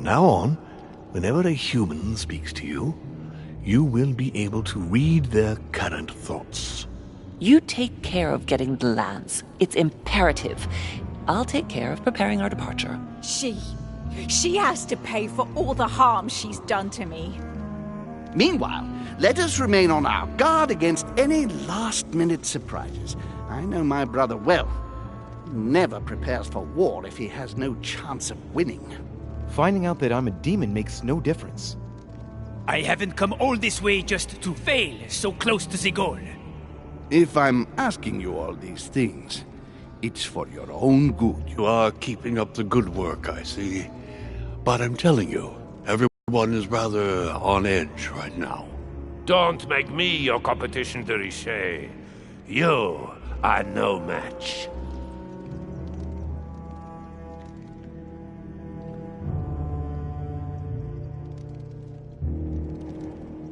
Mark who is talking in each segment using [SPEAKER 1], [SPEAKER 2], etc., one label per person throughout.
[SPEAKER 1] now on, whenever a human speaks to you, you will be able to read their current thoughts.
[SPEAKER 2] You take care of getting the lands. It's imperative. I'll take care of preparing our departure.
[SPEAKER 3] She has to pay for all the harm she's done to me.
[SPEAKER 4] Meanwhile, let us remain on our guard against any last-minute surprises. I know my brother well. He never prepares for war if he has no chance of winning.
[SPEAKER 5] Finding out that I'm a demon makes no difference.
[SPEAKER 6] I haven't come all this way just to fail so close to the goal.
[SPEAKER 4] If I'm asking you all these things, it's for your own good.
[SPEAKER 1] You are keeping up the good work, I see. But I'm telling you, everyone is rather on edge right now.
[SPEAKER 7] Don't make me your competition, de Richet. You are no match.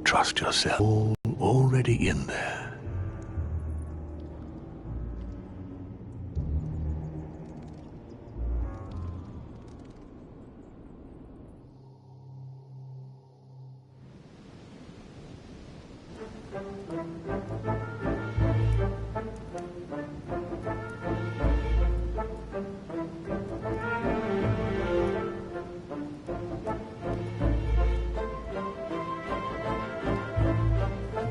[SPEAKER 1] Trust yourself. Already in there.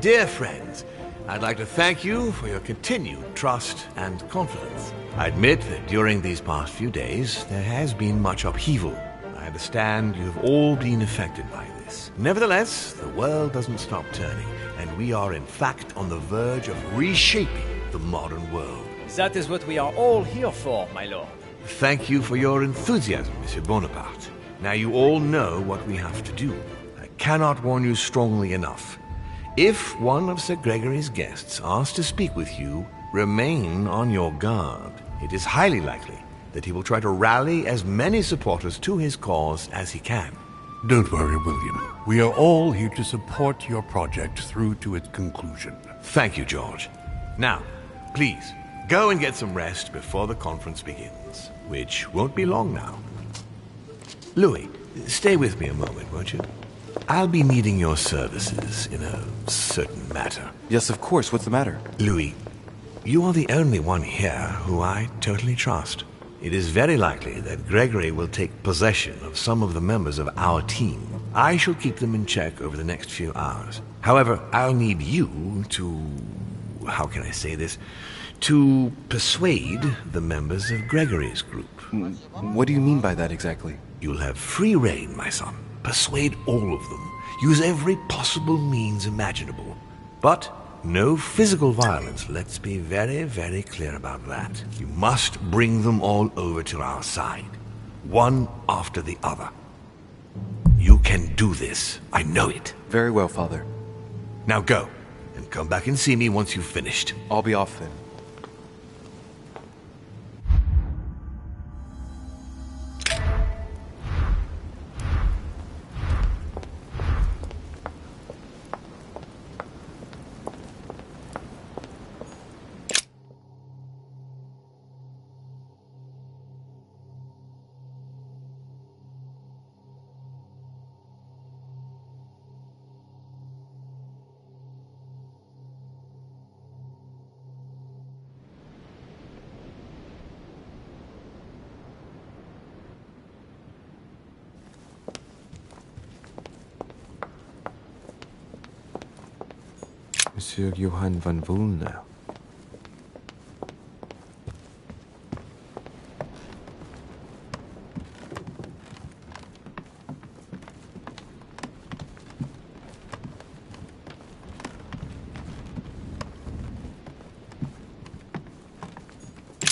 [SPEAKER 8] Dear friends, I'd like to thank you for your continued trust and confidence. I admit that during these past few days, there has been much upheaval. I understand you have all been affected by this. Nevertheless, the world doesn't stop turning, and we are in fact on the verge of reshaping the modern world.
[SPEAKER 6] That is what we are all here for, my lord.
[SPEAKER 8] Thank you for your enthusiasm, Monsieur Bonaparte. Now you all know what we have to do. I cannot warn you strongly enough. If one of Sir Gregory's guests asks to speak with you, remain on your guard. It is highly likely that he will try to rally as many supporters to his cause as he can.
[SPEAKER 1] Don't worry, William. We are all here to support your project through to its conclusion.
[SPEAKER 8] Thank you, George. Now, please, go and get some rest before the conference begins, which won't be long now. Louis, stay with me a moment, won't you? I'll be needing your services in a certain matter.
[SPEAKER 5] Yes, of course. What's the matter?
[SPEAKER 8] Louis, you are the only one here who I totally trust. It is very likely that Gregory will take possession of some of the members of our team. I shall keep them in check over the next few hours. However, I'll need you to... how can I say this? To persuade the members of Gregory's group.
[SPEAKER 5] What do you mean by that exactly?
[SPEAKER 8] You'll have free rein, my son. Persuade all of them. Use every possible means imaginable. But no physical violence. Let's be very, very clear about that. You must bring them all over to our side. One after the other. You can do this. I know it.
[SPEAKER 5] Very well, Father.
[SPEAKER 8] Now go, and come back and see me once you've finished.
[SPEAKER 5] I'll be off then. Monsieur Johann van Wulner.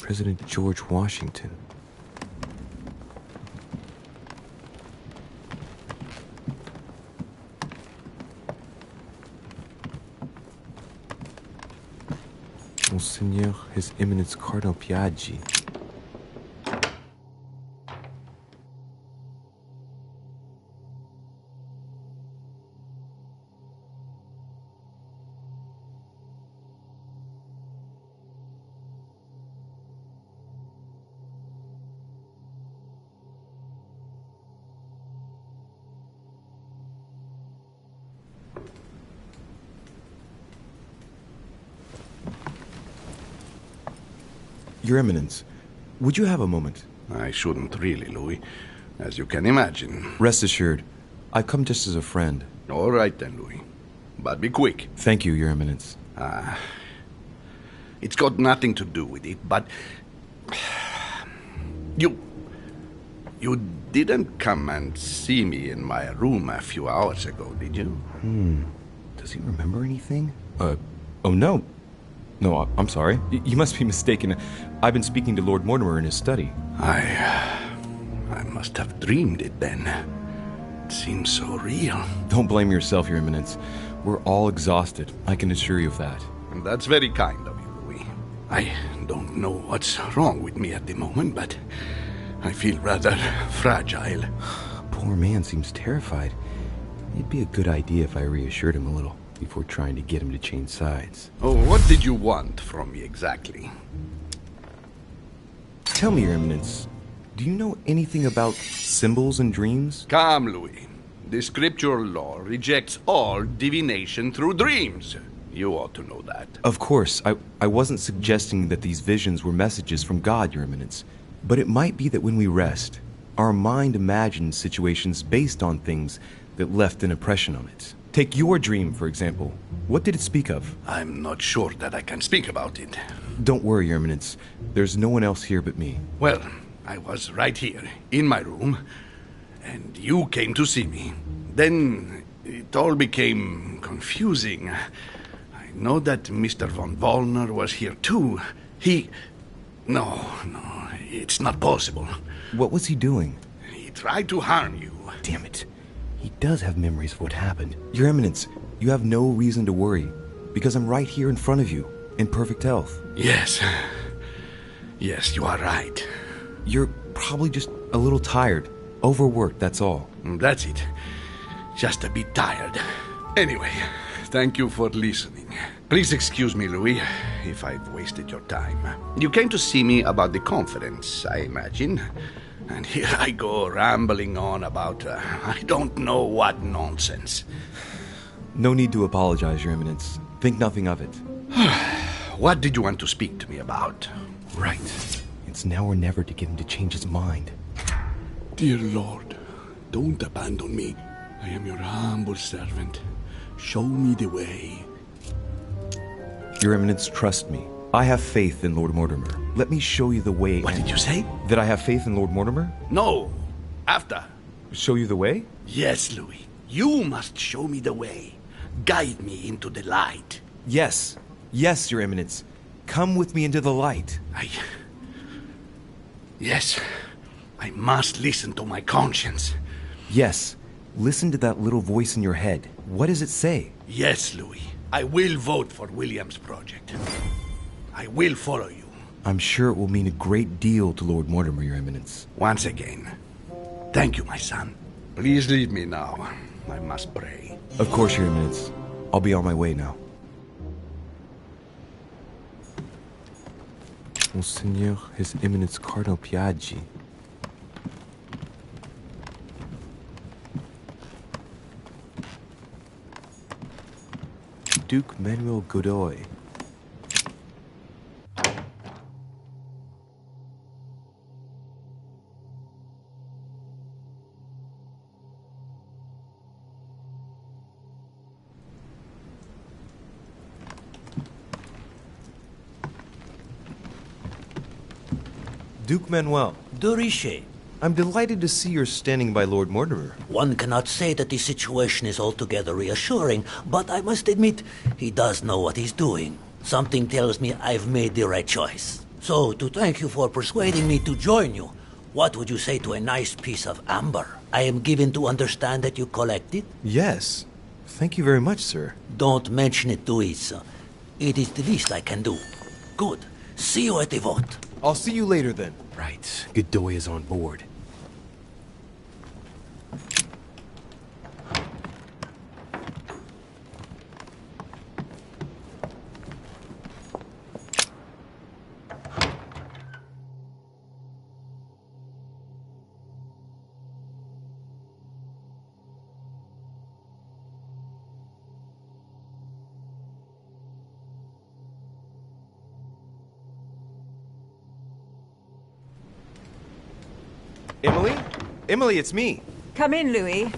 [SPEAKER 5] President George Washington. Monseigneur, His Eminence Cardinal Piaggi. Your Eminence, would you have a moment?
[SPEAKER 4] I shouldn't really, Louis, as you can imagine.
[SPEAKER 5] Rest assured, I've come just as a friend.
[SPEAKER 4] All right then, Louis. But be quick.
[SPEAKER 5] Thank you, Your Eminence.
[SPEAKER 4] It's got nothing to do with it, but... You didn't come and see me in my room a few hours ago, did you?
[SPEAKER 5] Does he remember anything? Oh no. No, I'm sorry. You must be mistaken. I've been speaking to Lord Mortimer in his study.
[SPEAKER 4] I must have dreamed it then. It seems so real.
[SPEAKER 5] Don't blame yourself, Your Eminence. We're all exhausted. I can assure you of that.
[SPEAKER 4] And that's very kind of you, Louis. I don't know what's wrong with me at the moment, but I feel rather fragile.
[SPEAKER 5] Poor man seems terrified. It'd be a good idea if I reassured him a little before trying to get him to change sides.
[SPEAKER 4] Oh, what did you want from me exactly?
[SPEAKER 5] Tell me, Your Eminence, do you know anything about symbols and dreams?
[SPEAKER 4] Come, Louis. The scriptural law rejects all divination through dreams. You ought to know that.
[SPEAKER 5] Of course, I wasn't suggesting that these visions were messages from God, Your Eminence. But it might be that when we rest, our mind imagines situations based on things that left an impression on it. Take your dream, for example. What did it speak of?
[SPEAKER 4] I'm not sure that I can speak about it.
[SPEAKER 5] Don't worry, Your Eminence. There's no one else here but me.
[SPEAKER 4] Well, I was right here, in my room, and you came to see me. Then it all became confusing. I know that Mr. von Wallner was here too. No, it's not possible.
[SPEAKER 5] What was he doing?
[SPEAKER 4] He tried to harm you.
[SPEAKER 5] Damn it. He does have memories of what happened. Your Eminence, you have no reason to worry, because I'm right here in front of you, in perfect health.
[SPEAKER 4] Yes, you are right.
[SPEAKER 5] You're probably just a little tired. Overworked, that's all.
[SPEAKER 4] That's it. Just a bit tired. Anyway, thank you for listening. Please excuse me, Louis, if I've wasted your time. You came to see me about the conference, I imagine. And here I go rambling on about I don't know what nonsense.
[SPEAKER 5] No need to apologize, Your Eminence. Think nothing of it.
[SPEAKER 4] What did you want to speak to me about?
[SPEAKER 5] Right. It's now or never to get him to change his mind.
[SPEAKER 1] Dear Lord, don't abandon me. I am your humble servant. Show me the way.
[SPEAKER 5] Your Eminence, trust me. I have faith in Lord Mortimer. Let me show you the way.
[SPEAKER 4] What did you say?
[SPEAKER 5] That I have faith in Lord Mortimer?
[SPEAKER 4] No. After.
[SPEAKER 5] Show you the way?
[SPEAKER 4] Yes, Louis. You must show me the way. Guide me into the light.
[SPEAKER 5] Yes. Yes, Your Eminence. Come with me into the light.
[SPEAKER 4] Yes. I must listen to my conscience.
[SPEAKER 5] Yes. Listen to that little voice in your head. What does it say?
[SPEAKER 4] Yes, Louis. I will vote for William's project. I will follow you.
[SPEAKER 5] I'm sure it will mean a great deal to Lord Mortimer, Your Eminence.
[SPEAKER 4] Once again, thank you, my son. Please leave me now. I must pray.
[SPEAKER 5] Of course, Your Eminence. I'll be on my way now. Monseigneur, His Eminence Cardinal Piaggi. Duke Manuel Godoy. Duke Manuel,
[SPEAKER 9] De Richet.
[SPEAKER 5] I'm delighted to see you're standing by Lord Mortimer.
[SPEAKER 9] One cannot say that the situation is altogether reassuring, but I must admit he does know what he's doing. Something tells me I've made the right choice. So, to thank you for persuading me to join you, what would you say to a nice piece of amber? I am given to understand that you collect it?
[SPEAKER 5] Yes. Thank you very much, sir.
[SPEAKER 9] Don't mention it to Isa. It is the least I can do. Good. See you at the vote.
[SPEAKER 5] I'll see you later then. Right. Godoy is on board. Emily? Emily, it's me.
[SPEAKER 3] Come in, Louis.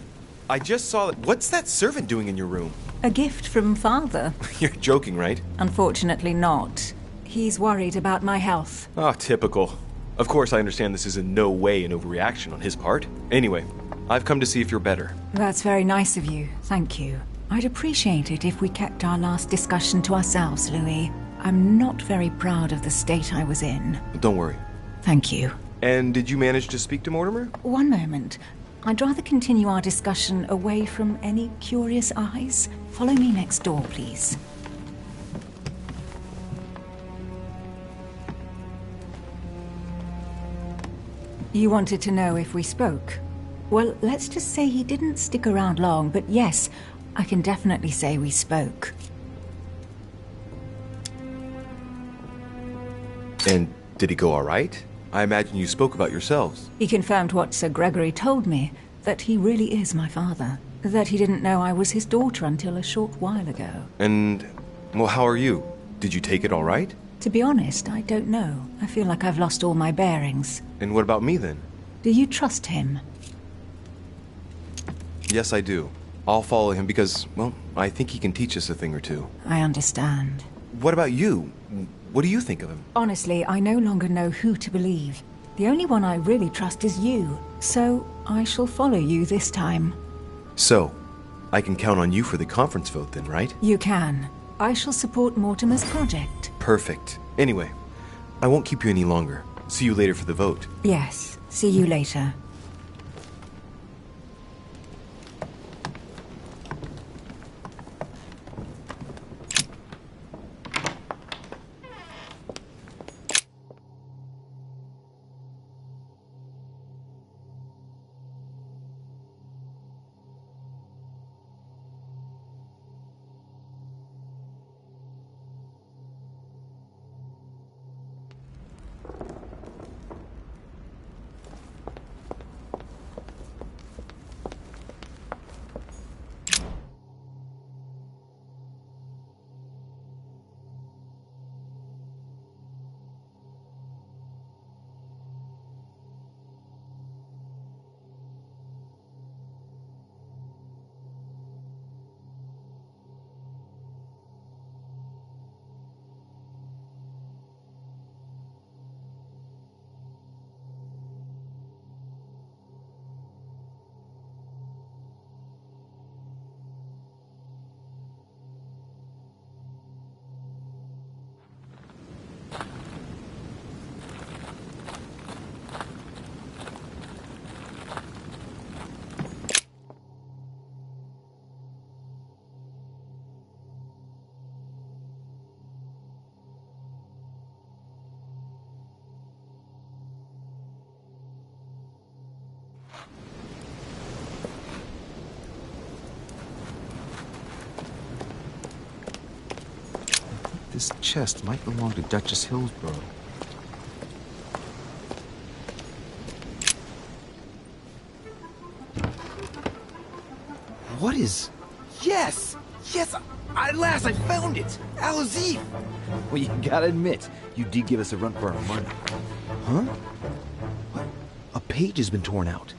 [SPEAKER 5] I just saw that. What's that servant doing in your room?
[SPEAKER 3] A gift from Father.
[SPEAKER 5] You're joking, right?
[SPEAKER 3] Unfortunately not. He's worried about my health.
[SPEAKER 5] Oh, typical. Of course, I understand this is in no way an overreaction on his part. Anyway, I've come to see if you're better.
[SPEAKER 3] That's very nice of you. Thank you. I'd appreciate it if we kept our last discussion to ourselves, Louis. I'm not very proud of the state I was in.
[SPEAKER 5] Don't worry.
[SPEAKER 3] Thank you.
[SPEAKER 5] And did you manage to speak to Mortimer?
[SPEAKER 3] One moment. I'd rather continue our discussion away from any curious eyes. Follow me next door, please. You wanted to know if we spoke? Well, let's just say he didn't stick around long, but yes, I can definitely say we spoke.
[SPEAKER 5] And did he go all right? I imagine you spoke about yourselves.
[SPEAKER 3] He confirmed what Sir Gregory told me, that he really is my father. That he didn't know I was his daughter until a short while ago.
[SPEAKER 5] And, well, how are you? Did you take it all right?
[SPEAKER 3] To be honest, I don't know. I feel like I've lost all my bearings.
[SPEAKER 5] And what about me then?
[SPEAKER 3] Do you trust him?
[SPEAKER 5] Yes, I do. I'll follow him because, well, I think he can teach us a thing or two.
[SPEAKER 3] I understand.
[SPEAKER 5] What about you? What do you think of him?
[SPEAKER 3] Honestly, I no longer know who to believe. The only one I really trust is you. So, I shall follow you this time.
[SPEAKER 5] So, I can count on you for the conference vote then, right?
[SPEAKER 3] You can. I shall support Mortimer's project.
[SPEAKER 5] Perfect. Anyway, I won't keep you any longer. See you later for the vote.
[SPEAKER 3] Yes. See you later.
[SPEAKER 5] This chest might belong to Duchess Hillsborough.
[SPEAKER 10] What is... Yes! Yes! At last I found it! Al-Azif! Well, you gotta admit, you did give us a run for our money. Huh? What? A page has been torn out.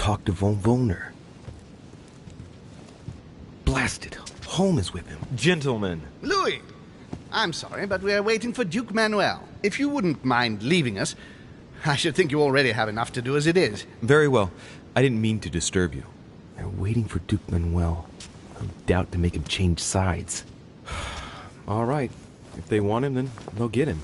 [SPEAKER 5] talk to von Volner. Blasted. Holm is with him. Gentlemen.
[SPEAKER 4] Louis! I'm sorry, but we're waiting for Duke Manuel. If you wouldn't mind leaving us, I should think you already have enough to do as it is.
[SPEAKER 5] Very well. I didn't mean to disturb you. They're waiting for Duke Manuel. No doubt to make him change sides. All right. If they want him, then they'll get him.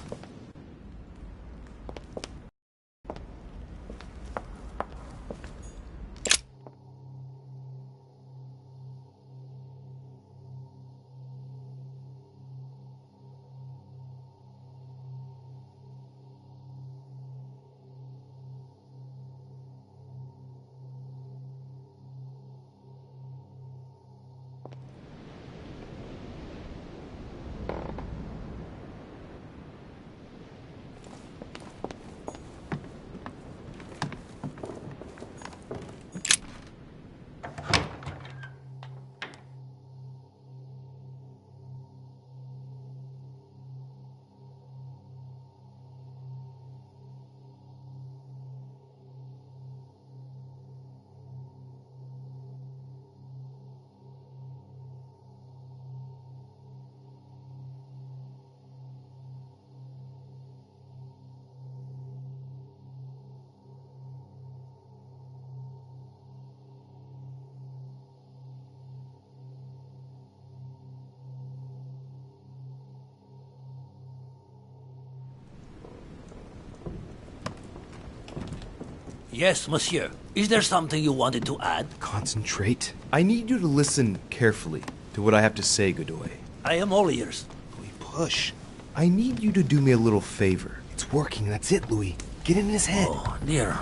[SPEAKER 9] Yes, monsieur. Is there something you wanted to add?
[SPEAKER 5] Concentrate. I need you to listen carefully to what I have to say, Godoy.
[SPEAKER 9] I am all ears.
[SPEAKER 5] Louis, push. I need you to do me a little favor. It's working, that's it, Louis. Get in his head.
[SPEAKER 9] Oh, dear.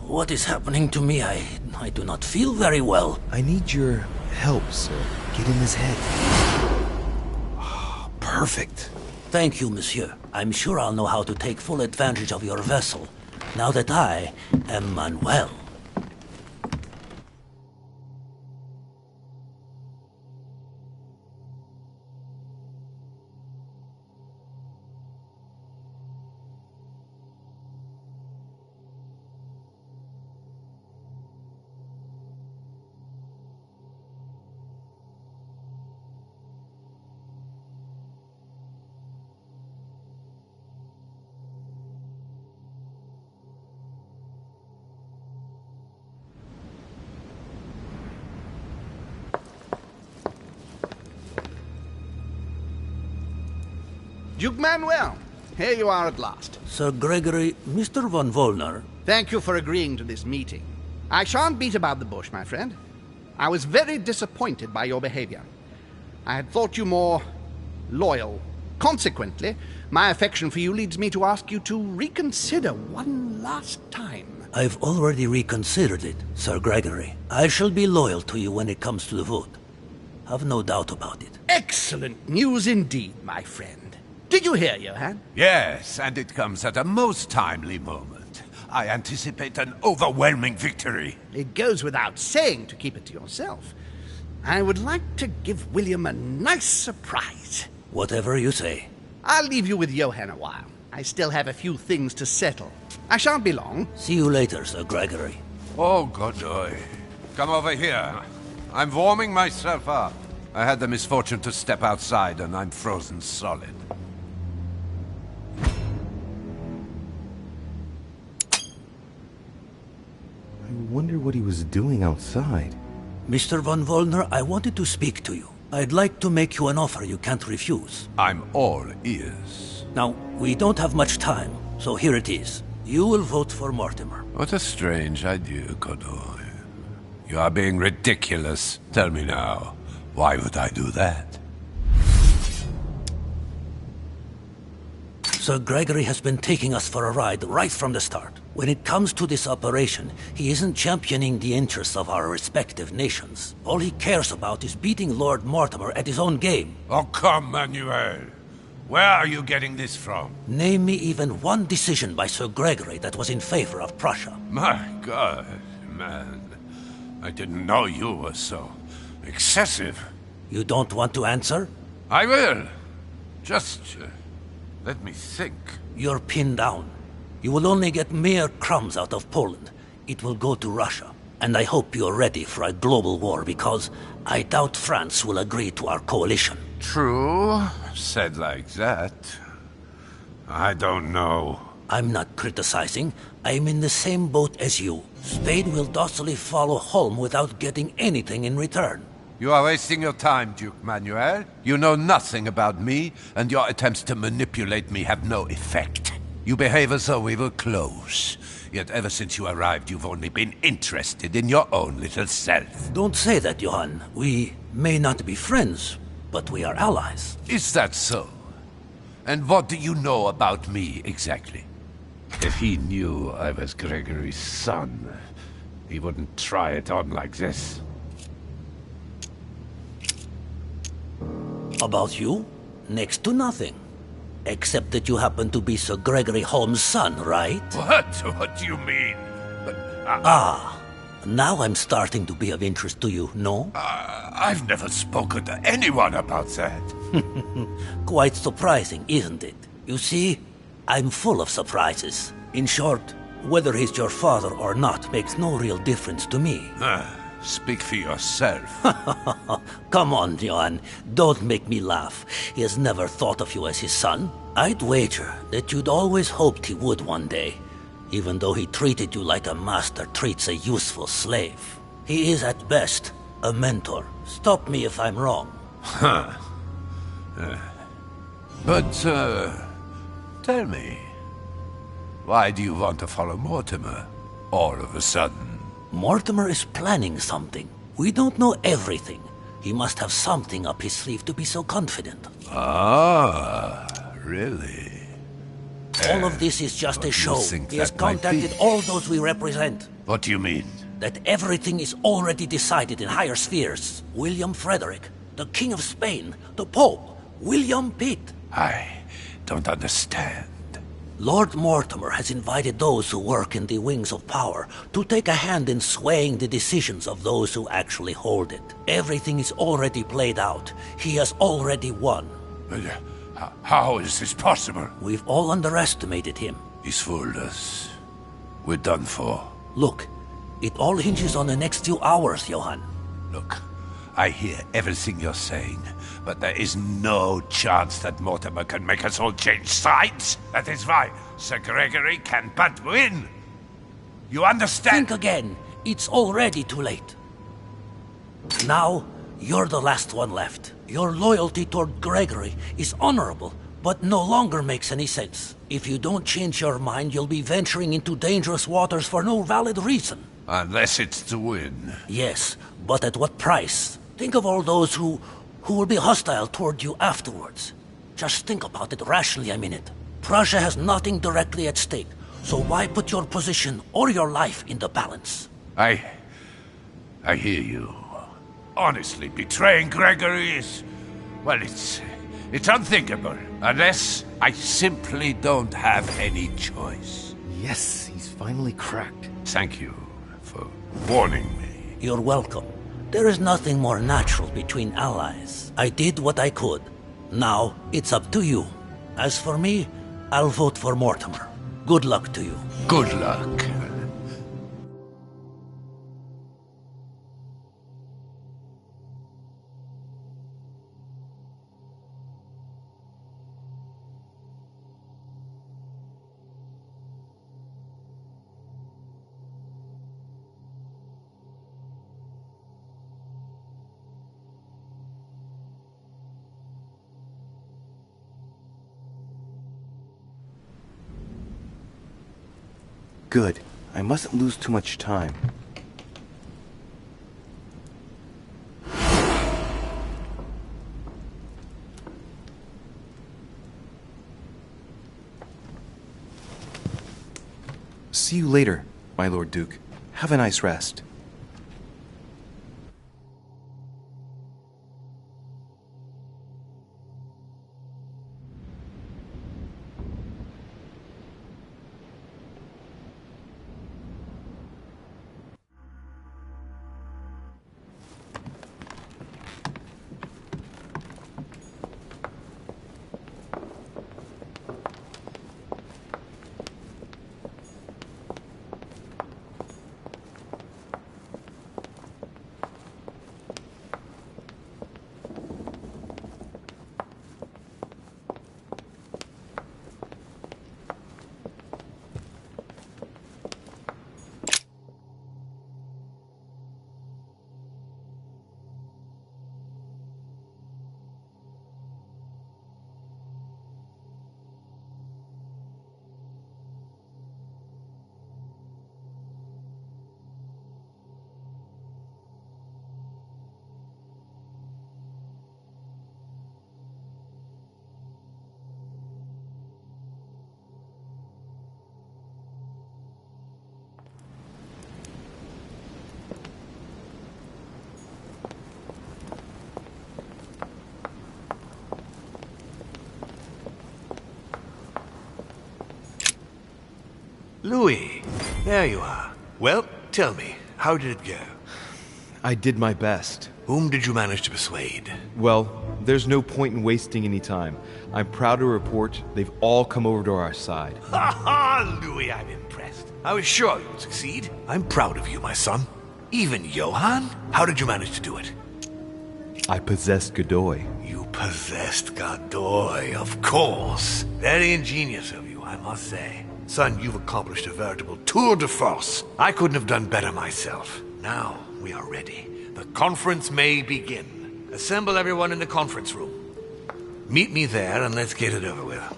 [SPEAKER 9] What is happening to me? I do not feel very well.
[SPEAKER 5] I need your help, sir. Get in his head. Oh, perfect.
[SPEAKER 9] Thank you, monsieur. I'm sure I'll know how to take full advantage of your vessel, now that I am Manuel.
[SPEAKER 4] Duke Manuel, here you are at last.
[SPEAKER 9] Sir Gregory, Mr. von Volner.
[SPEAKER 4] Thank you for agreeing to this meeting. I shan't beat about the bush, my friend. I was very disappointed by your behavior. I had thought you more loyal. Consequently, my affection for you leads me to ask you to reconsider one last time.
[SPEAKER 9] I've already reconsidered it, Sir Gregory. I shall be loyal to you when it comes to the vote. Have no doubt about it.
[SPEAKER 4] Excellent news indeed, my friend. Did you hear, Johann?
[SPEAKER 7] Yes, and it comes at a most timely moment. I anticipate an overwhelming victory.
[SPEAKER 4] It goes without saying to keep it to yourself. I would like to give William a nice surprise.
[SPEAKER 9] Whatever you say.
[SPEAKER 4] I'll leave you with Johann a while. I still have a few things to settle. I shan't be long.
[SPEAKER 9] See you later, Sir Gregory.
[SPEAKER 7] Oh, Godoy. Come over here. I'm warming myself up. I had the misfortune to step outside and I'm frozen solid.
[SPEAKER 5] I wonder what he was doing outside.
[SPEAKER 9] Mr. von Volner, I wanted to speak to you. I'd like to make you an offer you can't refuse.
[SPEAKER 7] I'm all ears.
[SPEAKER 9] Now, we don't have much time, so here it is. You will vote for Mortimer.
[SPEAKER 7] What a strange idea, Godoy. You are being ridiculous. Tell me now, why would I do that?
[SPEAKER 9] Sir Gregory has been taking us for a ride right from the start. When it comes to this operation, he isn't championing the interests of our respective nations. All he cares about is beating Lord Mortimer at his own game.
[SPEAKER 7] Oh, come, Manuel. Where are you getting this from?
[SPEAKER 9] Name me even one decision by Sir Gregory that was in favor of Prussia.
[SPEAKER 7] My God, man. I didn't know you were so excessive.
[SPEAKER 9] You don't want to answer?
[SPEAKER 7] I will. Just let me think.
[SPEAKER 9] You're pinned down. You will only get mere crumbs out of Poland. It will go to Russia. And I hope you're ready for a global war because I doubt France will agree to our coalition.
[SPEAKER 7] True. Said like that. I don't know.
[SPEAKER 9] I'm not criticizing. I'm in the same boat as you. Spain will docilely follow Holm without getting anything in return.
[SPEAKER 7] You are wasting your time, Duke Manuel. You know nothing about me, and your attempts to manipulate me have no effect. You behave as though we were close. Yet ever since you arrived, you've only been interested in your own little self.
[SPEAKER 9] Don't say that, Johann. We may not be friends, but we are allies.
[SPEAKER 7] Is that so? And what do you know about me, exactly? If he knew I was Gregory's son, he wouldn't try it on like this.
[SPEAKER 9] About you? Next to nothing. Except that you happen to be Sir Gregory Holmes' son, right?
[SPEAKER 7] What? What do you mean?
[SPEAKER 9] Now I'm starting to be of interest to you, no?
[SPEAKER 7] I've never spoken to anyone about that.
[SPEAKER 9] Quite surprising, isn't it? You see, I'm full of surprises. In short, whether he's your father or not makes no real difference to me.
[SPEAKER 7] Speak for yourself.
[SPEAKER 9] Come on, Johann. Don't make me laugh. He has never thought of you as his son. I'd wager that you'd always hoped he would one day, even though he treated you like a master treats a useful slave. He is at best a mentor. Stop me if I'm wrong.
[SPEAKER 7] But, tell me, why do you want to follow Mortimer all of a sudden?
[SPEAKER 9] Mortimer is planning something. We don't know everything. He must have something up his sleeve to be so confident.
[SPEAKER 7] Ah, really?
[SPEAKER 9] All of this is just a show. He has contacted all those we represent.
[SPEAKER 7] What do you mean?
[SPEAKER 9] That everything is already decided in higher spheres. William Frederick, the King of Spain, the Pope, William Pitt.
[SPEAKER 7] I don't understand.
[SPEAKER 9] Lord Mortimer has invited those who work in the wings of power to take a hand in swaying the decisions of those who actually hold it. Everything is already played out. He has already won.
[SPEAKER 7] How is this possible?
[SPEAKER 9] We've all underestimated him.
[SPEAKER 7] He's fooled us. We're done for.
[SPEAKER 9] Look, it all hinges on the next few hours, Johann.
[SPEAKER 7] Look, I hear everything you're saying, but there is no chance that Mortimer can make us all change sides. That is why Sir Gregory can but win. You understand?
[SPEAKER 9] Think again. It's already too late. Now, you're the last one left. Your loyalty toward Gregory is honorable, but no longer makes any sense. If you don't change your mind, you'll be venturing into dangerous waters for no valid reason.
[SPEAKER 7] Unless it's to win.
[SPEAKER 9] Yes, but at what price? Think of all those who will be hostile toward you afterwards. Just think about it rationally a minute. Prussia has nothing directly at stake, so why put your position or your life in the balance?
[SPEAKER 7] I hear you. Honestly, betraying Gregory is... well, it's unthinkable. Unless I simply don't have any choice.
[SPEAKER 5] Yes, he's finally cracked.
[SPEAKER 7] Thank you for warning me.
[SPEAKER 9] You're welcome. There is nothing more natural between allies. I did what I could. Now, it's up to you. As for me, I'll vote for Mortimer. Good luck to you.
[SPEAKER 7] Good luck.
[SPEAKER 5] Good. I mustn't lose too much time. See you later, my Lord Duke. Have a nice rest.
[SPEAKER 8] Louis, there you are. Well, tell me, how did it go?
[SPEAKER 5] I did my best.
[SPEAKER 8] Whom did you manage to persuade?
[SPEAKER 5] Well, there's no point in wasting any time. I'm proud to report they've all come over to our side.
[SPEAKER 8] Ha ha, Louis, I'm impressed. I was sure you would succeed. I'm proud of you, my son. Even Johann? How did you manage to do it?
[SPEAKER 5] I possessed Godoy.
[SPEAKER 8] You possessed Godoy, of course. Very ingenious of you, I must say. Son, you've accomplished a veritable tour de force. I couldn't have done better myself. Now we are ready. The conference may begin. Assemble everyone in the conference room. Meet me there and let's get it over with.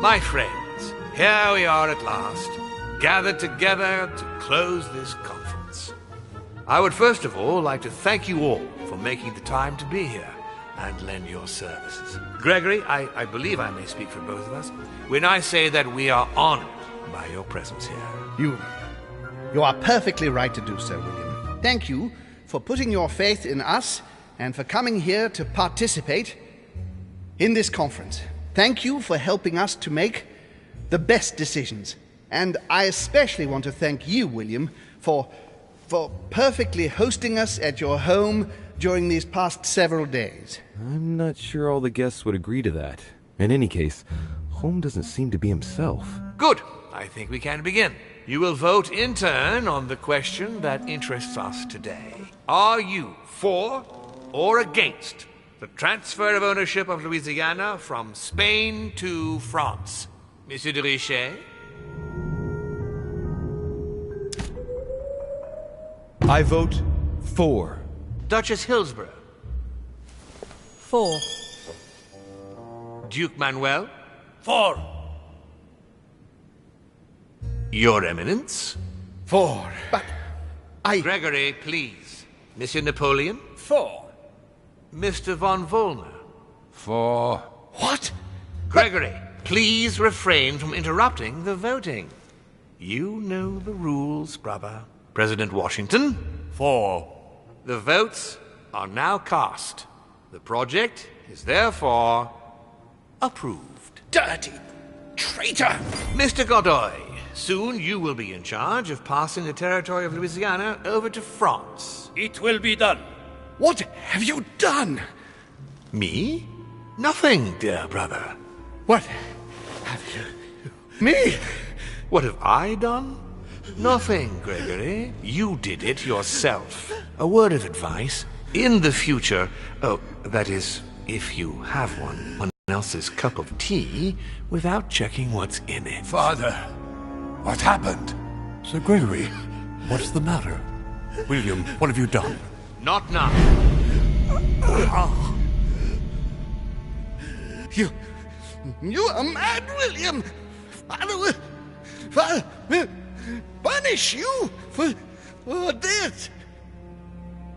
[SPEAKER 8] My friends, here we are at last, gathered together to close this conference. I would first of all like to thank you all for making the time to be here and lend your services. Gregory, I believe I may speak for both of us when I say that we are honored by your presence here.
[SPEAKER 4] You are perfectly right to do so, William. Thank you for putting your faith in us and for coming here to participate in this conference. Thank you for helping us to make the best decisions. And I especially want to thank you, William, for perfectly hosting us at your home during these past several days.
[SPEAKER 5] I'm not sure all the guests would agree to that. In any case, Holm doesn't seem to be himself.
[SPEAKER 8] Good. I think we can begin. You will vote in turn on the question that interests us today. Are you for or against the transfer of ownership of Louisiana from Spain to France? Monsieur de Richet?
[SPEAKER 5] I vote for.
[SPEAKER 8] Duchess Hillsborough?
[SPEAKER 11] For.
[SPEAKER 8] Duke Manuel?
[SPEAKER 6] For.
[SPEAKER 8] Your Eminence?
[SPEAKER 4] For. But
[SPEAKER 8] Gregory, please. Monsieur Napoleon?
[SPEAKER 6] For.
[SPEAKER 8] Mr. von Volner?
[SPEAKER 7] For.
[SPEAKER 4] What?
[SPEAKER 8] Gregory, please refrain from interrupting the voting. You know the rules, brother. President Washington?
[SPEAKER 6] For.
[SPEAKER 8] The votes are now cast. The project is therefore approved.
[SPEAKER 6] Dirty traitor!
[SPEAKER 8] Mr. Godoy, soon you will be in charge of passing the territory of Louisiana over to France.
[SPEAKER 6] It will be done.
[SPEAKER 4] What have you done?
[SPEAKER 8] Me? Nothing, dear brother.
[SPEAKER 4] What have you... Me?
[SPEAKER 8] What have I done? Nothing, Gregory. You did it yourself. A word of advice. In the future, that is, if you have one else's cup of tea without checking what's in it.
[SPEAKER 7] Father, what happened?
[SPEAKER 1] Sir Gregory, what's the matter? William, what have you done?
[SPEAKER 8] Not now.
[SPEAKER 4] You are mad, William. Father will punish you for this.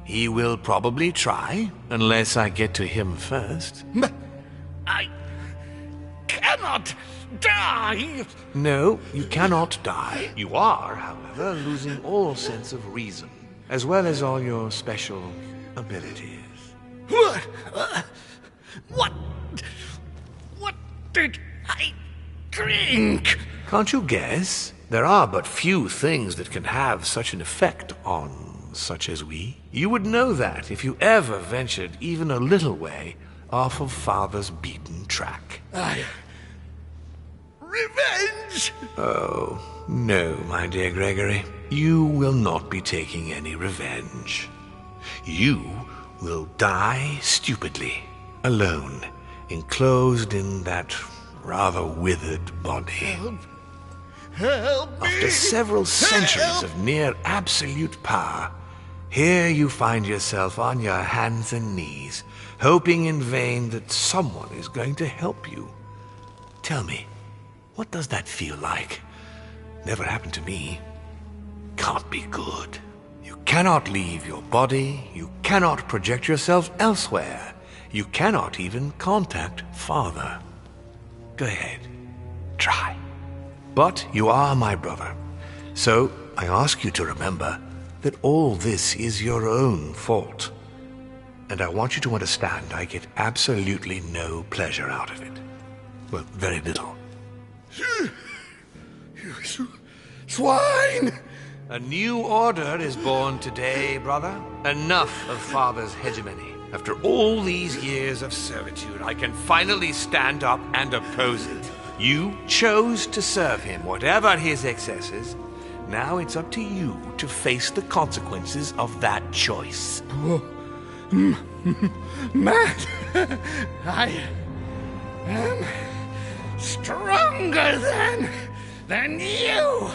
[SPEAKER 8] He will probably try, unless I get to him first.
[SPEAKER 4] But I cannot die.
[SPEAKER 8] No, you cannot die. You are, however, losing all sense of reason, as well as all your special abilities.
[SPEAKER 4] What did I drink?
[SPEAKER 8] Can't you guess? There are but few things that can have such an effect on such as we. You would know that if you ever ventured even a little way off of Father's beaten track.
[SPEAKER 4] Revenge!
[SPEAKER 8] Oh, no, my dear Gregory. You will not be taking any revenge. You will die stupidly, alone, enclosed in that rather withered body.
[SPEAKER 4] Help me!
[SPEAKER 8] After several centuries of near absolute power, here you find yourself on your hands and knees, hoping in vain that someone is going to help you. Tell me, what does that feel like? Never happened to me. Can't be good. You cannot leave your body, you cannot project yourself elsewhere. You cannot even contact Father. Go ahead. Try. But you are my brother. So I ask you to remember that all this is your own fault. And I want you to understand I get absolutely no pleasure out of it. Well, very little.
[SPEAKER 4] You swine!
[SPEAKER 8] A new order is born today, brother. Enough of Father's hegemony. After all these years of servitude, I can finally stand up and oppose it. You chose to serve him, whatever his excesses. Now it's up to you to face the consequences of that choice.
[SPEAKER 4] Matt, I am stronger than you!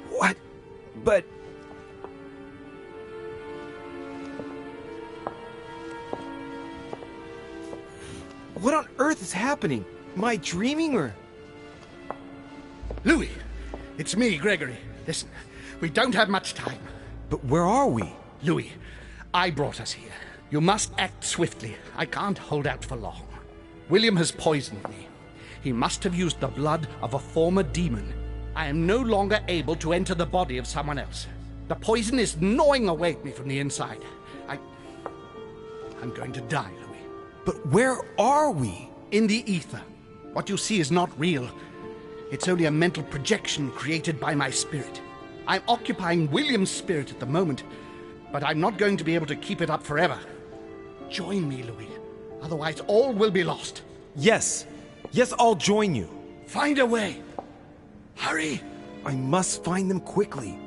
[SPEAKER 10] What? But... What on earth is happening? Am I dreaming or...
[SPEAKER 4] Louis, it's me, Gregory. Listen, we don't have much time.
[SPEAKER 10] But where are we?
[SPEAKER 4] Louis, I brought us here. You must act swiftly. I can't hold out for long. William has poisoned me. He must have used the blood of a former demon. I am no longer able to enter the body of someone else. The poison is gnawing away at me from the inside. I'm going to die, Louis.
[SPEAKER 10] But where are we?
[SPEAKER 4] In the ether. What you see is not real. It's only a mental projection created by my spirit. I'm occupying William's spirit at the moment, but I'm not going to be able to keep it up forever. Join me, Louis. Otherwise, all will be lost.
[SPEAKER 10] Yes. Yes, I'll join you.
[SPEAKER 4] Find a way. Hurry!
[SPEAKER 10] I must find them quickly.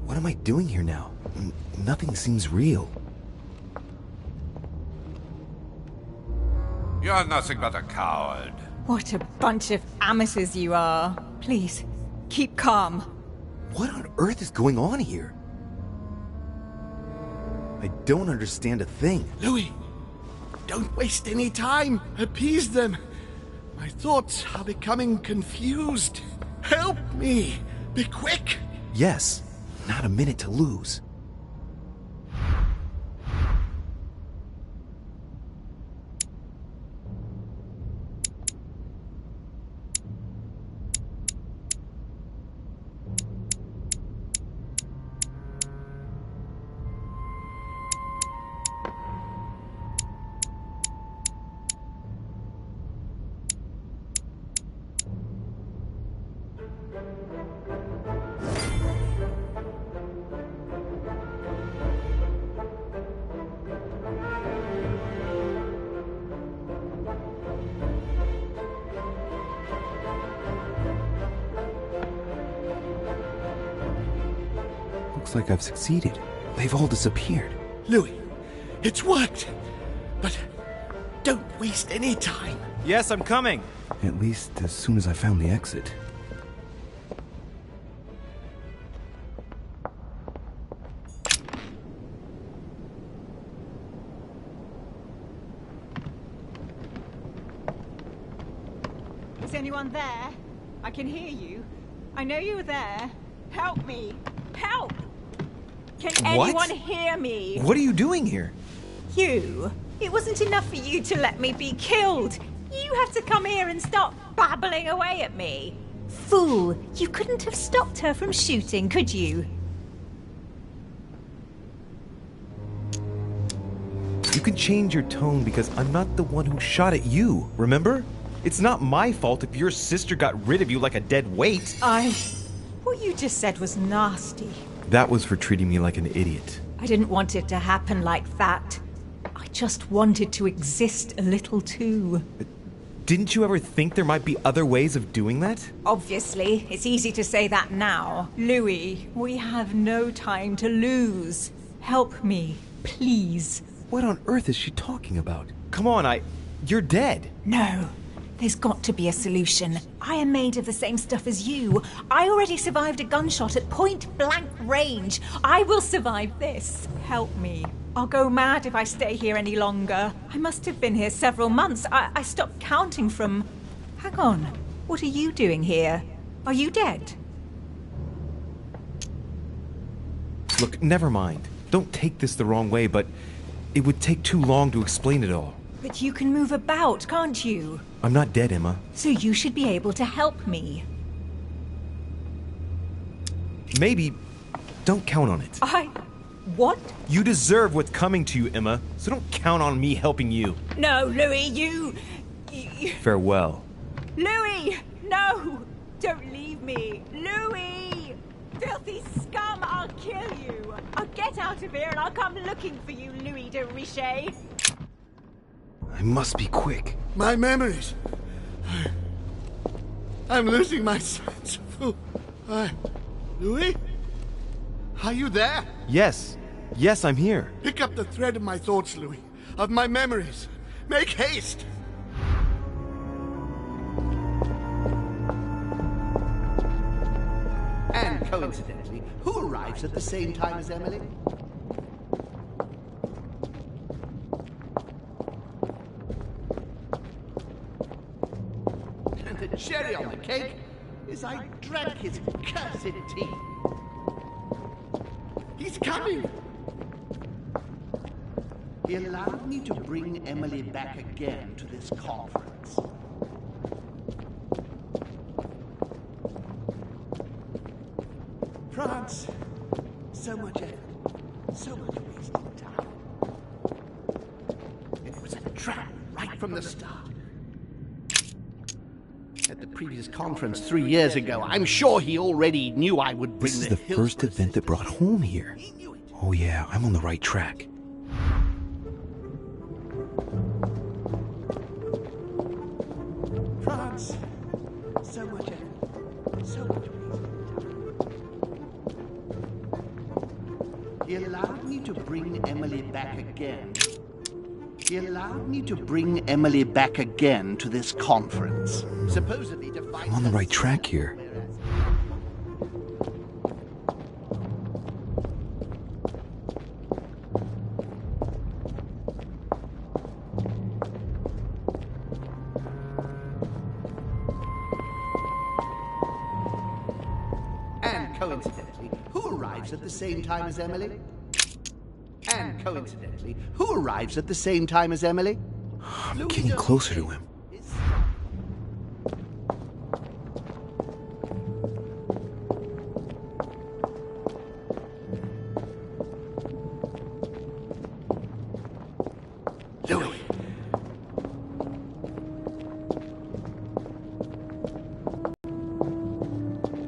[SPEAKER 10] What am I doing here now? Nothing seems real.
[SPEAKER 7] You're nothing but a coward.
[SPEAKER 11] What a bunch of amateurs you are. Please, keep calm.
[SPEAKER 10] What on earth is going on here? I don't understand a thing.
[SPEAKER 4] Louis, don't waste any time. Appease them. My thoughts are becoming confused. Help me. Be quick.
[SPEAKER 10] Yes. Not a minute to lose. Looks like I've succeeded. They've all disappeared.
[SPEAKER 4] Louis, it's worked. But don't waste any time.
[SPEAKER 10] Yes, I'm coming. At least as soon as I found the exit.
[SPEAKER 11] Is anyone there? I can hear you. I know you're there. Help me. Help! Can anyone hear me?
[SPEAKER 10] What are you doing here?
[SPEAKER 11] You. It wasn't enough for you to let me be killed. You have to come here and start babbling away at me. Fool, you couldn't have stopped her from shooting, could you?
[SPEAKER 10] You can change your tone because I'm not the one who shot at you, remember? It's not my fault if your sister got rid of you like a dead weight.
[SPEAKER 11] What you just said was nasty.
[SPEAKER 10] That was for treating me like an idiot.
[SPEAKER 11] I didn't want it to happen like that. I
[SPEAKER 3] just wanted to exist a little too.
[SPEAKER 5] Didn't you ever think there might be other ways of doing that?
[SPEAKER 3] Obviously, it's easy to say that now. Louis, we have no time to lose. Help me, please.
[SPEAKER 5] What on earth is she talking about? Come on, you're dead.
[SPEAKER 3] No. There's got to be a solution. I am made of the same stuff as you. I already survived a gunshot at point-blank range. I will survive this. Help me. I'll go mad if I stay here any longer. I must have been here several months. I stopped counting from... Hang on. What are you doing here? Are you dead?
[SPEAKER 5] Look, never mind. Don't take this the wrong way, but it would take too long to explain it all.
[SPEAKER 3] But you can move about, can't you?
[SPEAKER 5] I'm not dead, Emma.
[SPEAKER 3] So you should be able to help me.
[SPEAKER 5] Maybe. Don't count on it.
[SPEAKER 3] What?
[SPEAKER 5] You deserve what's coming to you, Emma, so don't count on me helping you.
[SPEAKER 3] No, Louis, you...
[SPEAKER 5] Farewell.
[SPEAKER 3] Louis! No! Don't leave me! Louis! Filthy scum, I'll kill you! I'll get out of here and I'll come looking for you, Louis de Richet!
[SPEAKER 5] I must be quick.
[SPEAKER 4] My memories. I'm losing my sense of... Louis? Are you there?
[SPEAKER 5] Yes. Yes, I'm here.
[SPEAKER 4] Pick up the thread of my thoughts, Louis. Of my memories. Make haste! And coincidentally, who arrives at the same time as Emily? And the cherry on the cake is I drank his cursed tea. He's coming! He allowed me to bring Emily back again to this conference. France, so much effort, so much wasted time. It was a trap right from the start. At the previous conference 3 years ago, I'm sure he already knew I would bring
[SPEAKER 5] This is the first event that brought home here. Oh yeah, I'm on the right track.
[SPEAKER 4] France, so much effort, so much wasted time. He allowed me to bring Emily back again. He allowed me to bring Emily back again to this conference. Supposedly to fight...
[SPEAKER 5] I'm on the right track here.
[SPEAKER 4] And coincidentally, who arrives at the same time as Emily? And coincidentally, who arrives at the same time as Emily?
[SPEAKER 5] I'm getting closer to him.
[SPEAKER 4] Louis.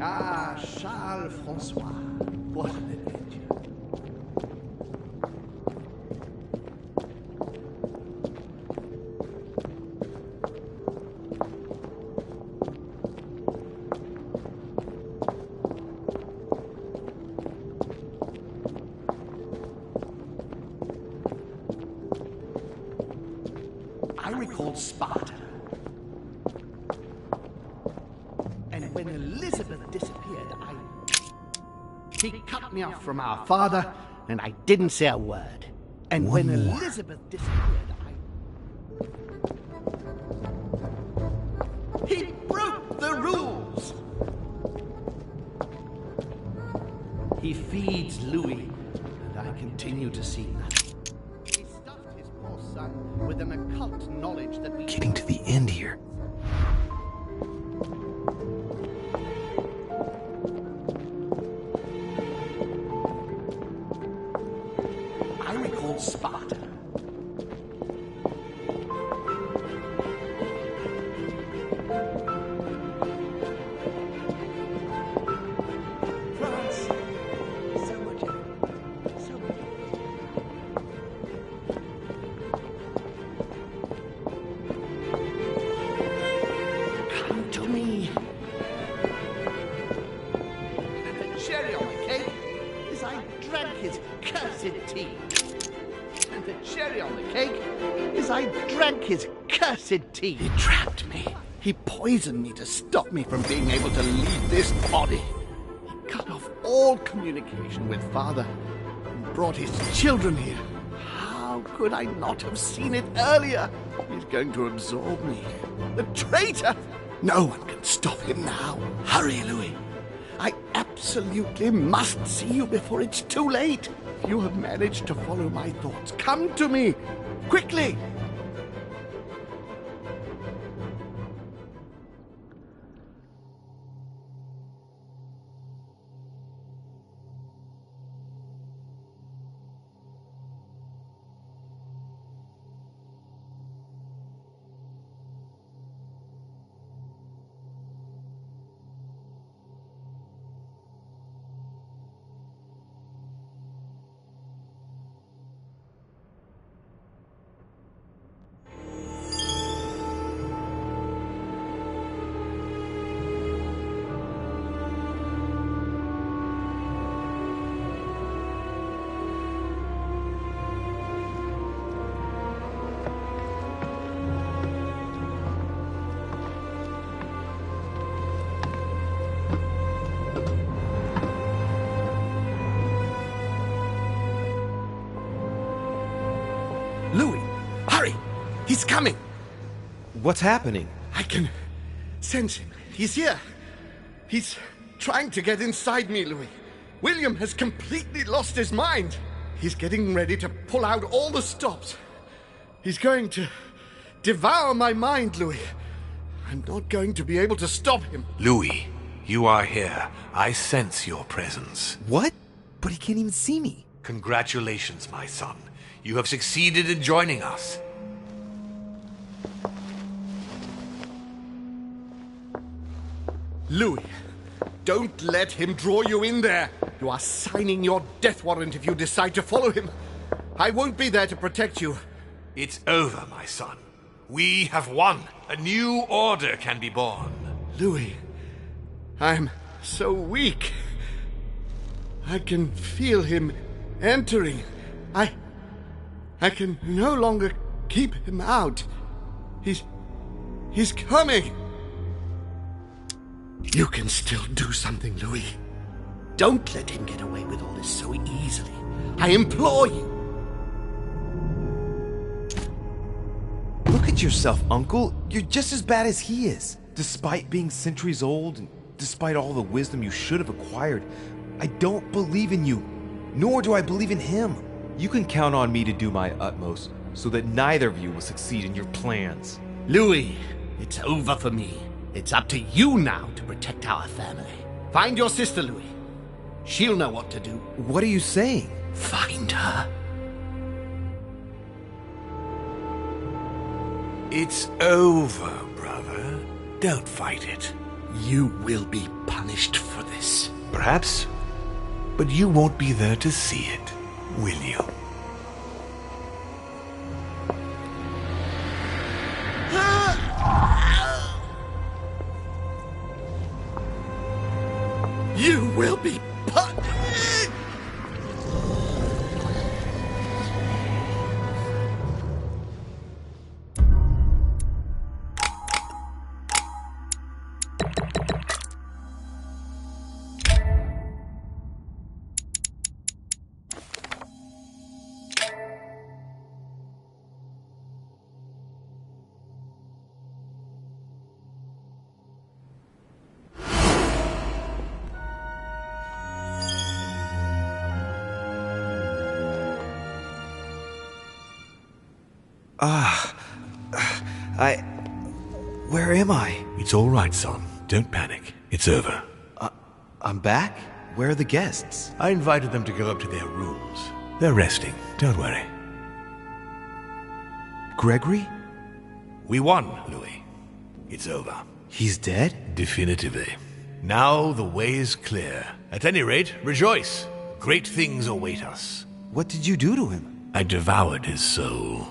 [SPEAKER 4] Ah, Charles Francois. What an adventure. I recalled Sparta. And when Elizabeth disappeared, he cut me off from our father, and I didn't say a word. And when Elizabeth disappeared, he broke the rules! He feeds Louis, and I continue to see nothing. He stuffed his poor son with an occult knowledge that we...
[SPEAKER 5] Getting to the end here.
[SPEAKER 4] I recall Sparta. France, so much effort, so much effort. cherry on the cake is I drank his cursed tea. And the cherry on the cake is I drank his cursed tea. He trapped me. He poisoned me to stop me from being able to leave this body. He cut off all communication with Father and brought his children here. How could I not have seen it earlier? He's going to absorb me. The traitor! No one can stop him now. Hurry, Louis. I absolutely must see you before it's too late. If you have managed to follow my thoughts, come to me. Quickly! Louis, hurry! He's coming!
[SPEAKER 5] What's happening?
[SPEAKER 4] I can sense him. He's here. He's trying to get inside me, Louis. William has completely lost his mind. He's getting ready to pull out all the stops. He's going to devour my mind, Louis. I'm not going to be able to stop him.
[SPEAKER 8] Louis, you are here. I sense your presence.
[SPEAKER 10] What? But he can't even see me.
[SPEAKER 8] Congratulations, my son. You have succeeded in joining us.
[SPEAKER 4] Louis, don't let him draw you in there. You are signing your death warrant if you decide to follow him. I won't be there to protect you.
[SPEAKER 8] It's over, my son. We have won. A new order can be born.
[SPEAKER 4] Louis, I'm so weak. I can feel him entering. I can no longer keep him out. He's coming. You can still do something, Louis. Don't let him get away with all this so easily. I implore you.
[SPEAKER 5] Look at yourself, Uncle. You're just as bad as he is. Despite being centuries old, and despite all the wisdom you should have acquired, I don't believe in you, nor do I believe in him. You can count on me to do my utmost, so that neither of you will succeed in your plans.
[SPEAKER 4] Louis, it's over for me. It's up to you now to protect our family. Find your sister, Louis. She'll know what to do.
[SPEAKER 5] What are you saying?
[SPEAKER 4] Find her.
[SPEAKER 8] It's over, brother. Don't fight it.
[SPEAKER 4] You will be punished for this.
[SPEAKER 8] Perhaps, but you won't be there to see it, will you?
[SPEAKER 4] You will be punished!
[SPEAKER 5] Where am I?
[SPEAKER 8] It's all right, son. Don't panic. It's over.
[SPEAKER 5] I'm back? Where are the guests?
[SPEAKER 8] I invited them to go up to their rooms. They're resting. Don't worry.
[SPEAKER 5] Gregory?
[SPEAKER 8] We won, Louis. It's over.
[SPEAKER 5] He's dead?
[SPEAKER 8] Definitively. Now the way is clear. At any rate, rejoice. Great things await us.
[SPEAKER 5] What did you do to him?
[SPEAKER 8] I devoured his soul.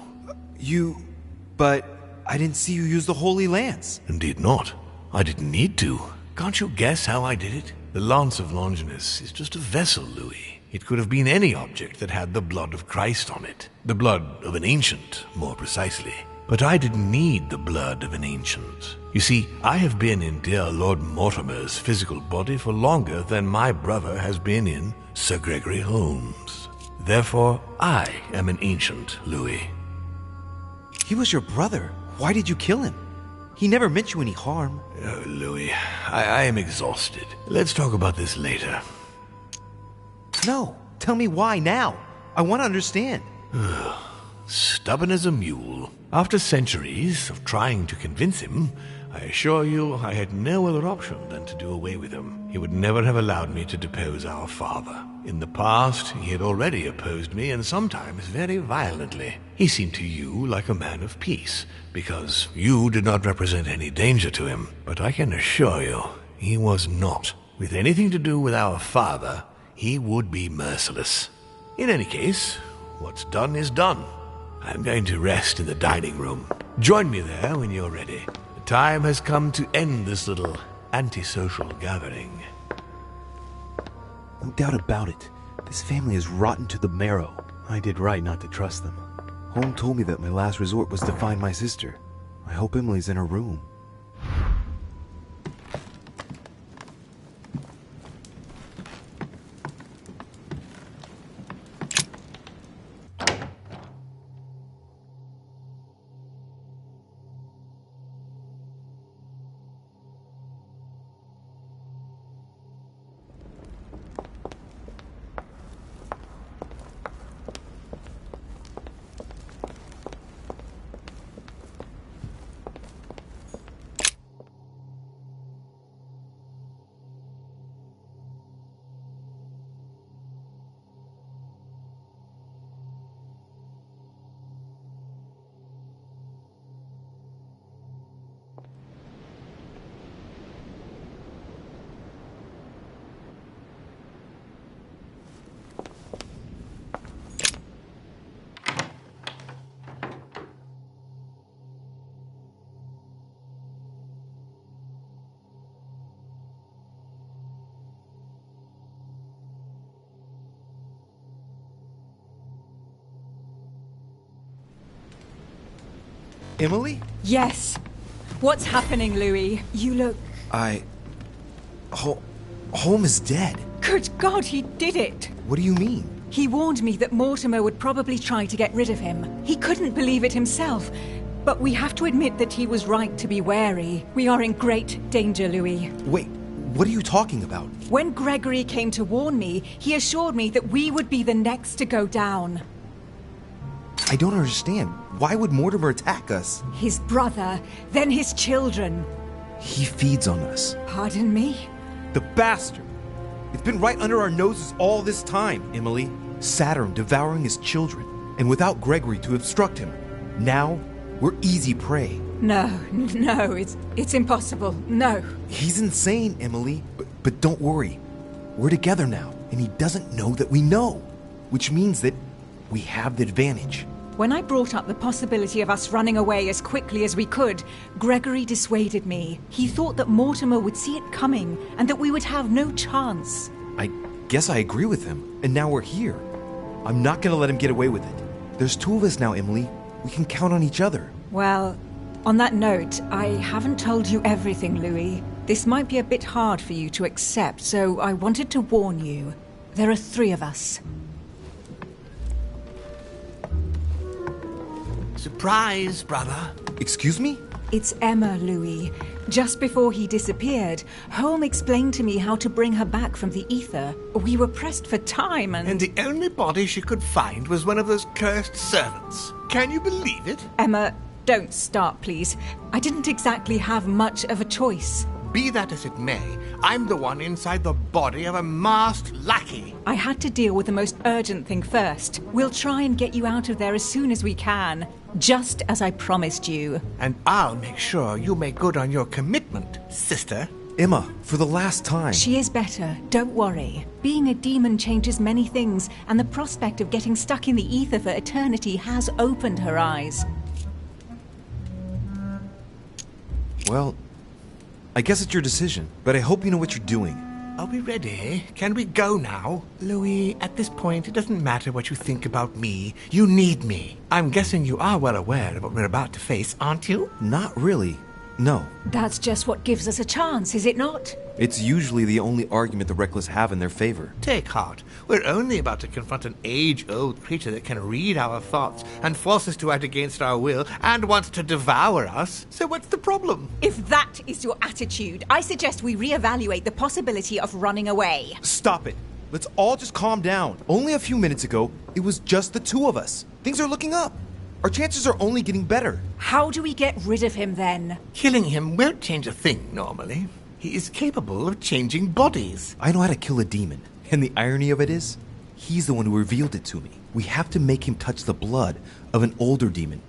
[SPEAKER 5] But I didn't see you use the Holy Lance.
[SPEAKER 8] Indeed not. I didn't need to. Can't you guess how I did it? The Lance of Longinus is just a vessel, Louis. It could have been any object that had the blood of Christ on it. The blood of an ancient, more precisely. But I didn't need the blood of an ancient. You see, I have been in dear Lord Mortimer's physical body for longer than my brother has been in Sir Gregory Holmes. Therefore, I am an ancient, Louis.
[SPEAKER 5] He was your brother. Why did you kill him? He never meant you any harm.
[SPEAKER 8] Oh, Louis, I am exhausted. Let's talk about this later.
[SPEAKER 5] No, tell me why now. I want to understand.
[SPEAKER 8] Stubborn as a mule. After centuries of trying to convince him, I assure you I had no other option than to do away with him. He would never have allowed me to depose our father. In the past, he had already opposed me, and sometimes very violently. He seemed to you like a man of peace, because you did not represent any danger to him. But I can assure you, he was not. With anything to do with our father, he would be merciless. In any case, what's done is done. I'm going to rest in the dining room. Join me there when you're ready. The time has come to end this little antisocial gathering.
[SPEAKER 5] No doubt about it. This family is rotten to the marrow. I did right not to trust them. Holm told me that my last resort was to find my sister. I hope Emily's in her room. Emily?
[SPEAKER 3] Yes. What's happening, Louis? You look...
[SPEAKER 5] Holm is dead.
[SPEAKER 3] Good God, he did it!
[SPEAKER 5] What do you mean?
[SPEAKER 3] He warned me that Mortimer would probably try to get rid of him. He couldn't believe it himself. But we have to admit that he was right to be wary. We are in great danger, Louis.
[SPEAKER 5] Wait, what are you talking about?
[SPEAKER 3] When Gregory came to warn me, he assured me that we would be the next to go down.
[SPEAKER 5] I don't understand. Why would Mortimer attack us?
[SPEAKER 3] His brother, then his children.
[SPEAKER 5] He feeds on us.
[SPEAKER 3] Pardon me?
[SPEAKER 5] The bastard! It's been right under our noses all this time, Emily. Saturn devouring his children, and without Gregory to obstruct him. Now, we're easy prey.
[SPEAKER 3] No, it's impossible. No.
[SPEAKER 5] He's insane, Emily. But don't worry. We're together now, and he doesn't know that we know. Which means that we have the advantage.
[SPEAKER 3] When I brought up the possibility of us running away as quickly as we could, Gregory dissuaded me. He thought that Mortimer would see it coming, and that we would have no chance.
[SPEAKER 5] I guess I agree with him, and now we're here. I'm not gonna let him get away with it. There's two of us now, Emily. We can count on each other.
[SPEAKER 3] Well, on that note, I haven't told you everything, Louis. This might be a bit hard for you to accept, so I wanted to warn you. There are 3 of us.
[SPEAKER 8] Surprise, brother.
[SPEAKER 5] Excuse me?
[SPEAKER 3] It's Emma, Louis. Just before he disappeared, Holm explained to me how to bring her back from the ether. We were pressed for time
[SPEAKER 8] And the only body she could find was one of those cursed servants. Can you believe it?
[SPEAKER 3] Emma, don't start, please. I didn't exactly have much of a choice.
[SPEAKER 12] Be that as it may, I'm the one inside the body of a masked lackey.
[SPEAKER 3] I had to deal with the most urgent thing first. We'll try and get you out of there as soon as we can, just as I promised you.
[SPEAKER 12] And I'll make sure you make good on your commitment, sister.
[SPEAKER 5] Emma, for the last time.
[SPEAKER 3] She is better, don't worry. Being a demon changes many things, and the prospect of getting stuck in the ether for eternity has opened her eyes.
[SPEAKER 5] Well, I guess it's your decision, but I hope you know what you're doing.
[SPEAKER 12] Are we ready? Can we go now? Louis, at this point, it doesn't matter what you think about me. You need me. I'm guessing you are well aware of what we're about to face, aren't you?
[SPEAKER 5] Not really. No.
[SPEAKER 3] That's just what gives us a chance, is it not?
[SPEAKER 5] It's usually the only argument the Reckless have in their favor.
[SPEAKER 12] Take heart. We're only about to confront an age-old creature that can read our thoughts and force us to act against our will and wants to devour us. So what's the problem?
[SPEAKER 11] If that is your attitude, I suggest we reevaluate the possibility of running away.
[SPEAKER 5] Stop it. Let's all just calm down. Only a few minutes ago, it was just the two of us. Things are looking up. Our chances are only getting better.
[SPEAKER 3] How do we get rid of him then?
[SPEAKER 12] Killing him won't change a thing, normally. He is capable of changing bodies.
[SPEAKER 5] I know how to kill a demon. And the irony of it is, he's the one who revealed it to me. We have to make him touch the blood of an older demon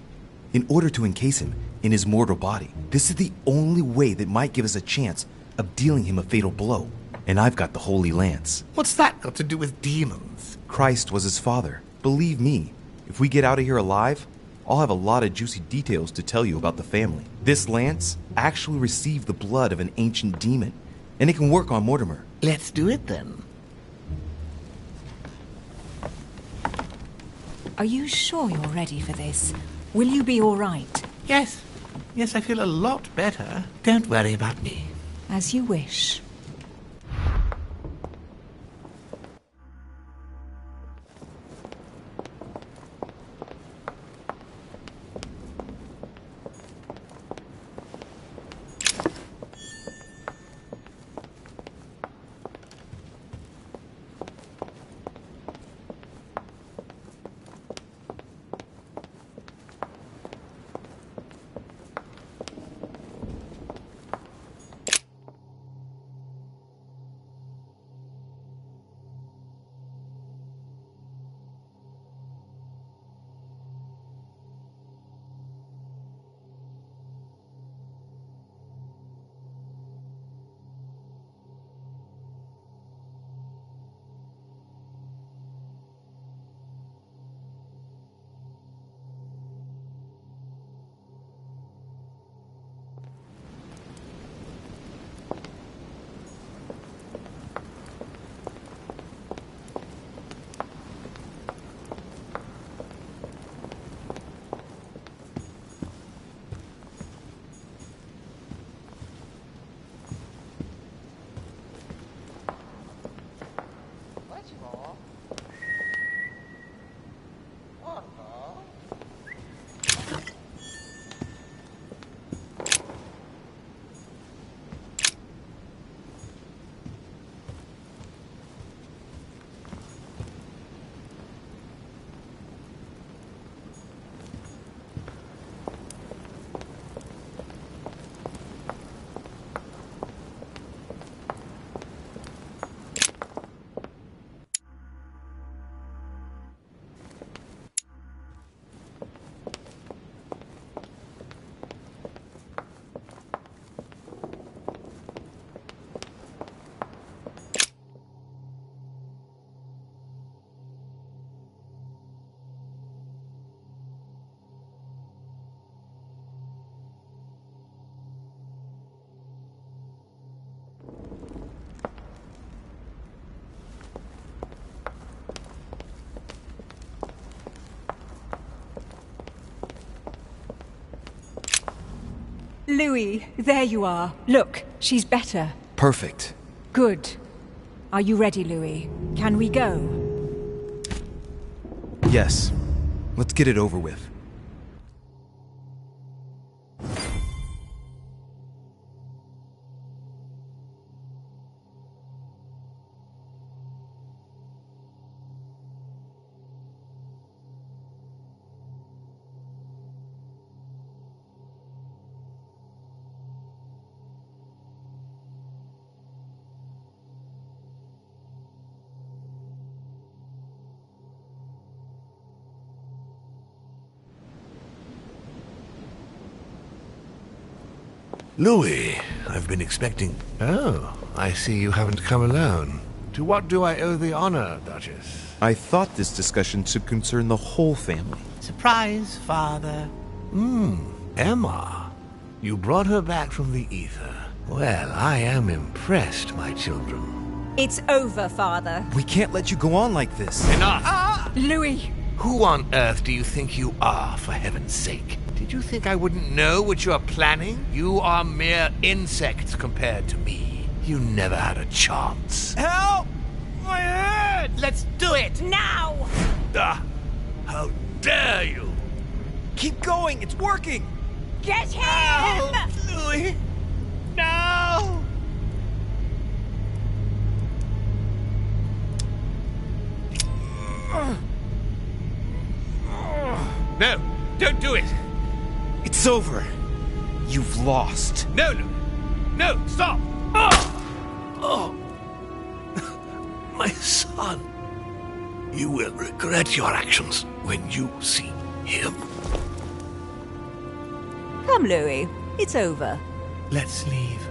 [SPEAKER 5] in order to encase him in his mortal body. This is the only way that might give us a chance of dealing him a fatal blow. And I've got the Holy Lance.
[SPEAKER 12] What's that got to do with demons?
[SPEAKER 5] Christ was his father. Believe me, if we get out of here alive, I'll have a lot of juicy details to tell you about the family. This lance actually received the blood of an ancient demon, and it can work on Mortimer.
[SPEAKER 12] Let's do it then.
[SPEAKER 3] Are you sure you're ready for this? Will you be all right?
[SPEAKER 12] Yes. Yes, I feel a lot better. Don't worry about me.
[SPEAKER 3] As you wish. Louis, there you are. Look, she's better.
[SPEAKER 5] Perfect.
[SPEAKER 3] Good. Are you ready, Louis? Can we go?
[SPEAKER 5] Yes. Let's get it over with.
[SPEAKER 8] Louis, I've been expecting... Oh, I see you haven't come alone. To what do I owe the honor, Duchess?
[SPEAKER 5] I thought this discussion should concern the whole family.
[SPEAKER 12] Surprise, Father.
[SPEAKER 8] Emma. You brought her back from the ether. Well, I am impressed, my children.
[SPEAKER 11] It's over, Father.
[SPEAKER 5] We can't let you go on like this.
[SPEAKER 12] Enough!
[SPEAKER 11] Louis!
[SPEAKER 12] Who on earth do you think you are, for heaven's sake? Did you think I wouldn't know what you are planning? You are mere insects compared to me. You never had a chance.
[SPEAKER 6] Help! My head!
[SPEAKER 12] Let's do it!
[SPEAKER 11] Now!
[SPEAKER 12] How dare you!
[SPEAKER 5] Keep going, it's working!
[SPEAKER 11] Get him!
[SPEAKER 12] Ow, Louis! No! No! Don't do it!
[SPEAKER 5] It's over. You've lost.
[SPEAKER 12] No, Louis! No! Stop! Oh! My son! You will regret your actions when you see him.
[SPEAKER 11] Come, Louis. It's over.
[SPEAKER 12] Let's leave.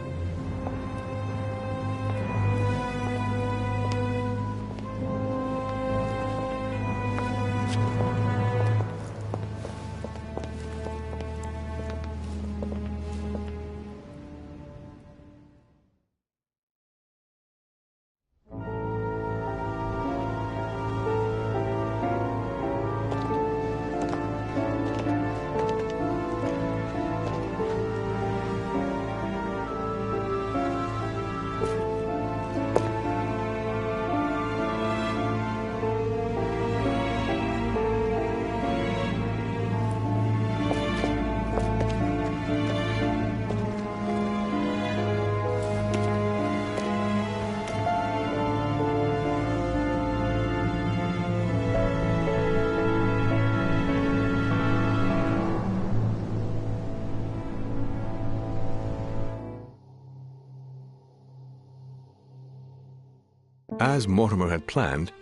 [SPEAKER 13] As Mortimer had planned,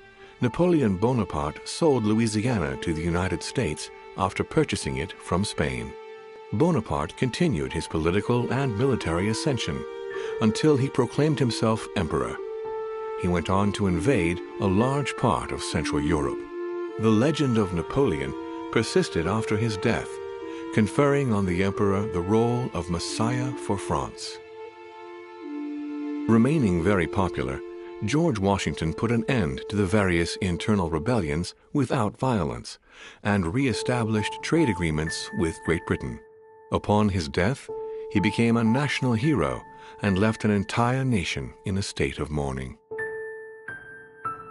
[SPEAKER 13] Napoleon Bonaparte sold Louisiana to the United States after purchasing it from Spain. Bonaparte continued his political and military ascension until he proclaimed himself emperor. He went on to invade a large part of Central Europe. The legend of Napoleon persisted after his death, conferring on the emperor the role of Messiah for France. Remaining very popular, George Washington put an end to the various internal rebellions without violence and re-established trade agreements with Great Britain. Upon his death, he became a national hero and left an entire nation in a state of mourning.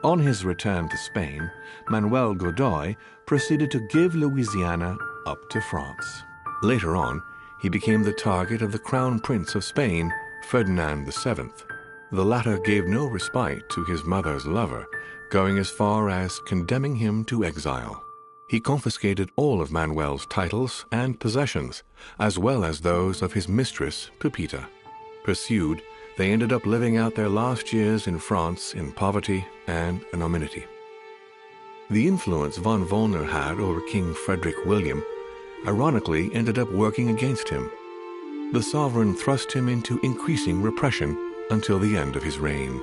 [SPEAKER 13] On his return to Spain, Manuel Godoy proceeded to give Louisiana up to France. Later on, he became the target of the Crown Prince of Spain, Ferdinand VII. The latter gave no respite to his mother's lover, going as far as condemning him to exile. He confiscated all of Manuel's titles and possessions, as well as those of his mistress, Pepita. Pursued, they ended up living out their last years in France in poverty and anonymity. The influence von Wollner had over King Frederick William ironically ended up working against him. The sovereign thrust him into increasing repression until the end of his reign.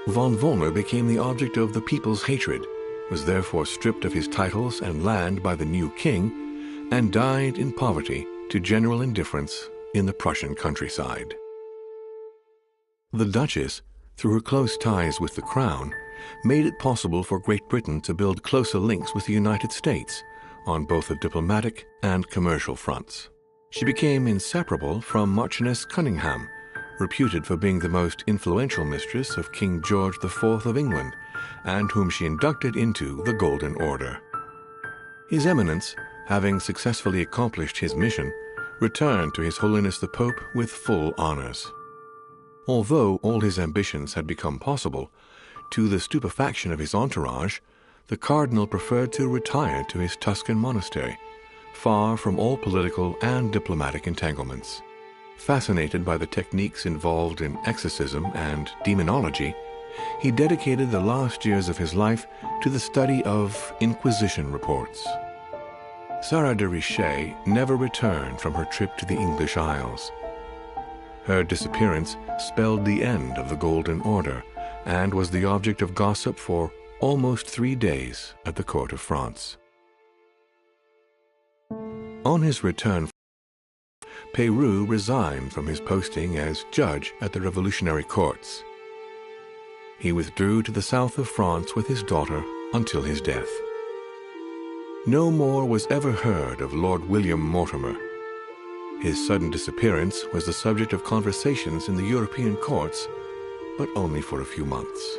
[SPEAKER 13] Von Wollner became the object of the people's hatred, was therefore stripped of his titles and land by the new king, and died in poverty to general indifference in the Prussian countryside. The Duchess, through her close ties with the Crown, made it possible for Great Britain to build closer links with the United States on both the diplomatic and commercial fronts. She became inseparable from Marchioness Cunningham, reputed for being the most influential mistress of King George IV of England, and whom she inducted into the Golden Order. His Eminence, having successfully accomplished his mission, returned to His Holiness the Pope with full honors. Although all his ambitions had become possible, to the stupefaction of his entourage, the Cardinal preferred to retire to his Tuscan monastery, far from all political and diplomatic entanglements. Fascinated by the techniques involved in exorcism and demonology, he dedicated the last years of his life to the study of Inquisition reports. Sarah de Richet never returned from her trip to the English Isles. Her disappearance spelled the end of the Golden Order and was the object of gossip for almost 3 days at the court of France. On his return, Peyroux resigned from his posting as judge at the revolutionary courts. he withdrew to the south of France with his daughter until his death. No more was ever heard of Lord William Mortimer. His sudden disappearance was the subject of conversations in the European courts, but only for a few months.